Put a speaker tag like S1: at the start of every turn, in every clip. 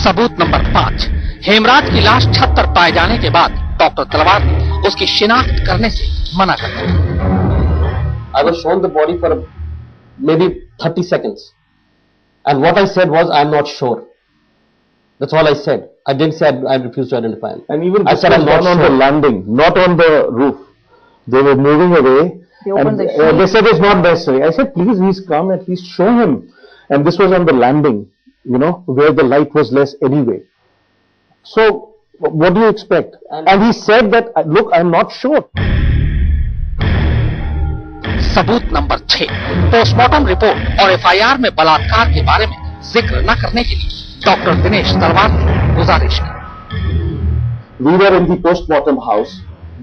S1: सबूत नंबर 5, हेमराज की लाश छत पर पाए जाने के बाद डॉक्टर तलवार ने उसकी शिनाख्त करने से मना कर दिया।
S2: I was shown the body for maybe 30 seconds, and what I said was, "I'm not sure." That's all I said. I didn't say I refuse to identify him.
S3: And even
S2: I said I'm not
S3: on
S2: sure.
S3: the landing, not on the roof. They were moving away, and they said it's not necessary. I said, please, he's come, at least show him. And this was on the landing, where the light was less anyway. So, what do you expect? And he said that, look, I'm not sure.
S1: सबूत number 6, postmortem report और FIR में बलात्कार के बारे में जिक्र न करने के लिए डॉक्टर दिनेश तलवार ने गुजारिश की।
S3: We were in the postmortem house.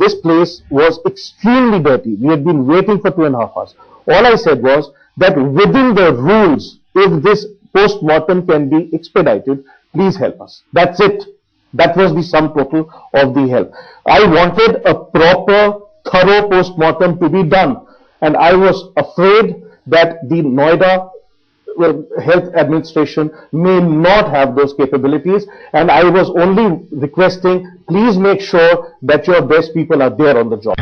S3: This place was extremely dirty. We had been waiting for 2.5 hours. All I said was that within the rules, if this postmortem can be expedited, please help us. That's it. That was the sum total of the help. I wanted a proper, thorough postmortem to be done. And I was afraid that the Noida Health Administration may not have those capabilities, and I was only requesting, please make sure that your best people are there on the job.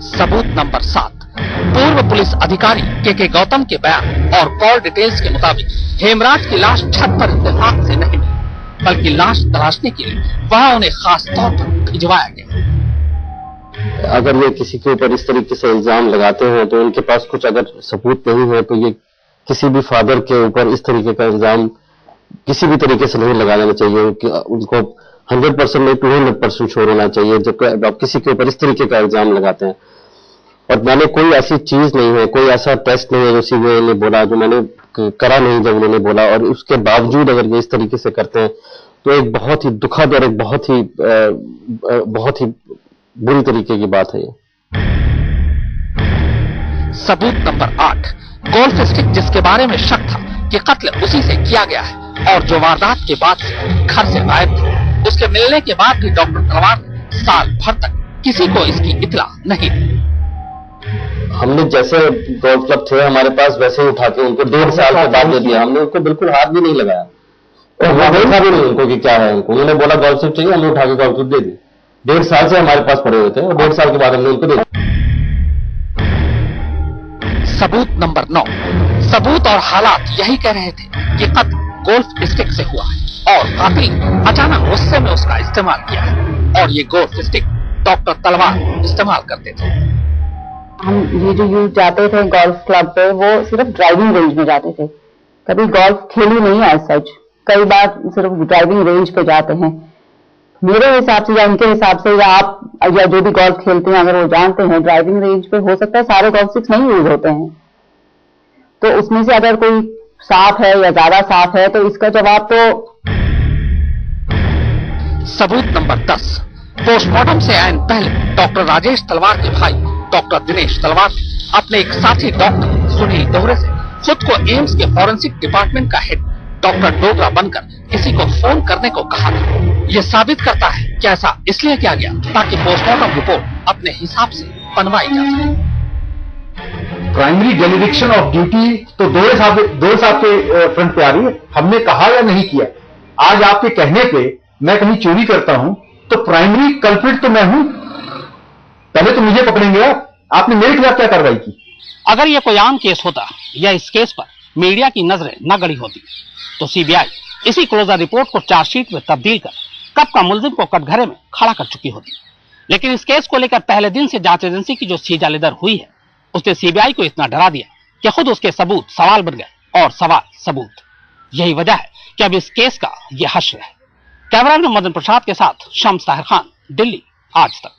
S1: सबूत number 7, पूर्व police अधिकारी के गौतम के बयान और call details के मुताबिक हेमराज की लाश छत पर इत्तेफाक से नहीं मिली, बल्कि लाश तलाशने के लिए वहां उन्हें खास तौर पर भिजवाया गया।
S2: अगर ये किसी के ऊपर इस तरीके से इल्जाम लगाते हैं तो उनके पास कुछ अगर सबूत नहीं है तो ये किसी भी फादर के ऊपर इस तरीके का इल्जाम किसी भी तरीके से नहीं लगा देना चाहिए। कि उनको 100% नहीं 200% श्योर होना चाहिए जब आप किसी के ऊपर इस तरीके का इल्जाम लगाते हैं। और मैंने कोई ऐसी चीज नहीं है, कोई ऐसा टेस्ट नहीं है जो सीबीआई ने बोला, जो मैंने करा नहीं जब उन्होंने बोला, और उसके बावजूद अगर ये इस तरीके से करते हैं तो एक बहुत ही दुखद और एक बहुत ही बुरी तरीके की बात है ये।
S1: सबूत नंबर 8, गोल्फ स्टिक जिसके बारे में शक था कि कत्ल उसी से किया गया है और जो वारदात के बाद से घर से गायब था, उसके मिलने के बाद भी डॉक्टर तलवार ने साल भर तक किसी को इसकी इत्तला नहीं दी।
S2: हमने जैसे गोल्फ क्लब थे हमारे पास वैसे ही उठा के उनको 1.5 साल के बाद दे दिया। हमने उनको बिल्कुल हाथ भी नहीं लगाया और वो देखा भी नहीं उनको कि क्या है उनको। उन्होंने बोला गोल्फ स्टिक चाहिए, हमने उठा के गोल्फ क्लब दे दी। 1.5 साल से हमारे पास पड़े हुए थे और 1.5 साल के बाद हमने उनको दे दिया।
S1: सबूत नंबर 9, सबूत और हालात यही कह रहे थे कि कत्ल गोल्फ स्टिक से हुआ है और कातिल ने अचानक गुस्से में उसका इस्तेमाल किया है और ये गोल्फ स्टिक डॉक्टर तलवार इस्तेमाल करते थे।
S4: हम ये जो यूथ जाते थे गोल्फ क्लब पे, वो सिर्फ ड्राइविंग रेंज में जाते थे, कभी गोल्फ खेली नहीं है सच। कई बार सिर्फ ड्राइविंग रेंज पे जाते हैं। मेरे हिसाब से या उनके हिसाब से या आप या जो भी गोल्फ खेलते हैं अगर वो जानते हैं, ड्राइविंग रेंज पे हो सकता है सारे गोल्फ स्टिक्स नहीं यूज होते हैं, तो उसमें से अगर कोई साफ है या ज्यादा साफ है तो इसका जवाब तो।
S1: सबूत नंबर 10, पोस्टमार्टम से आने पहले डॉक्टर राजेश तलवार के भाई डॉक्टर दिनेश तलवार ने अपने एक साथी डॉक्टर सुनील दोहरे से खुद को एम्स के फॉरेंसिक डिपार्टमेंट का हेड डॉक्टर डोगरा बनकर किसी को फोन करने को कहा था। यह साबित करता है कि ऐसा इसलिए किया गया ताकि पोस्टमार्टम रिपोर्ट अपने हिसाब से बनवाई जा सके।
S3: प्राइमरी डेलिगेशन ऑफ ड्यूटी तो दोहरे साहब के फ्रंट पे आ रही है। हमने कहा या नहीं किया, आज आपके कहने पे मैं कहीं चोरी करता हूं तो प्राइमरी कल्प्रिट तो मैं हूं, पहले तो मुझे पकड़ेंगे आपने मेरे खिलाफ क्या कार्रवाई की।
S1: अगर यह कोई आम केस होता या इस केस पर मीडिया की नजरें न गड़ी होती तो सीबीआई इसी क्लोजर रिपोर्ट को चार्जशीट में तब्दील कर कब का मुलजिम को कटघरे में खड़ा कर चुकी होती। लेकिन इस केस को लेकर पहले दिन से जांच एजेंसी की जो सीजालेदर हुई है उसने सीबीआई को इतना डरा दिया कि खुद उसके सबूत सवाल बन गए और सवाल सबूत। यही वजह है कि अब इस केस का यह हश्र है। कैमरा में मदन प्रसाद के साथ शम्स ताहिर खान, दिल्ली, आज तक।